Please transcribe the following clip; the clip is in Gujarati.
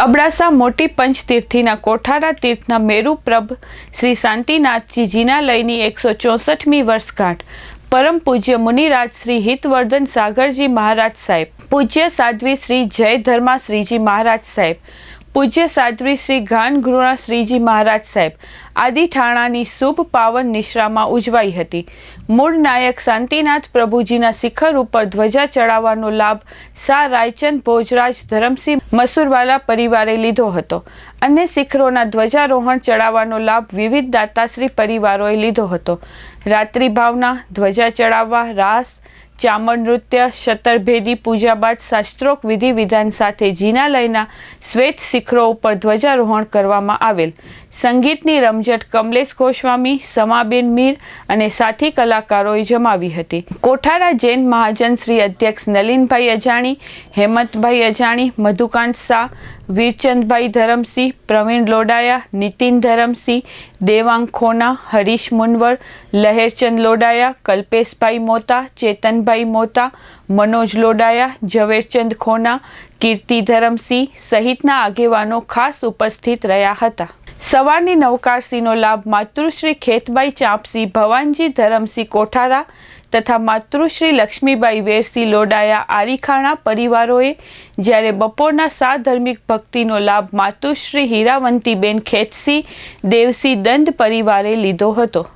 અબડાસા મોટી પંચતીર્થીના કોઠારા તીર્થના મેરુપ્રભ શ્રી શાંતિનાથજી જીનાલયની 164મી વર્ષગાંઠ પરમ પૂજ્ય મુનિરાજ શ્રી હિતવર્ધન સાગરજી મહારાજ સાહેબ, પૂજ્ય સાધ્વી શ્રી જય ધર્મા શ્રીજી મહારાજ સાહેબ, પૂજ્ય સાધ્વી શ્રી ગાનગૃણા શ્રીજી મહારાજ સાહેબ આદિ ઠાણાની શુભ પાવન નિશ્રામાં ઉજવાઈ હતી। મૂળ નાયક શાંતિનાથ પ્રભુજીના શિખર ઉપર ધ્વજા ચડાવવાનો લાભ સા રાયચંદ ભોજરાજ ધરમસિંહ મસૂરવાલા પરિવારે લીધો હતો અને શિખરોના ધ્વજારોહણ ચડાવવાનો લાભ વિવિધ દાતાશ્રી પરિવારોએ લીધો હતો। રાત્રિ ભાવના, ધ્વજા ચડાવવા, રાસ, ચામર નૃત્ય, શતરભેદી પૂજા બાદ શાસ્ત્રોક્ત વિધિ વિધાન સાથે જીનાલયના શ્વેત શિખરો ઉપર ધ્વજારોહણ કરવામાં આવેલ। સંગીતની રમઝટ કમલેશ ગોસ્વામી, સમાબેન મીર અને સાથી કલાકારોએ જમાવી હતી। કોઠારા જૈન મહાજન શ્રી અધ્યક્ષ નલિનભાઈ અજાણી, હેમંતભાઈ અજાણી, મધુકાંત શાહ, વીરચંદભાઈ ધરમસિંહ, પ્રવીણ લોડાયા, નીતિન ધરમસિંહ, દેવાંગ ખોના, હરીશ મુનવર, લહેરચંદ લોડાયા, કલ્પેશભાઈ મોતા, ચેતનભાઈ મોતા, મનોજ લોડાયા, ઝવેરચંદ ખોના, કીર્તિ ધરમસિંહ સહિતના આગેવાનો ખાસ ઉપસ્થિત રહ્યા હતા। સવારની નવકારસીનો લાભ માતૃશ્રી ખેતબાઈ ચાંપસી, ભવાનજી ધરમસિંહ કોઠારા તથા માતૃશ્રી લક્ષ્મીબાઈ વેરસી લોડાયા આરીખાણા પરિવારોએ, જ્યારે બપોરના સાધાર્મિક ભક્તિનો લાભ માતુશ્રી હીરાવંતીબેન ખેતસી દેવસી દંડ પરિવારે લીધો હતો।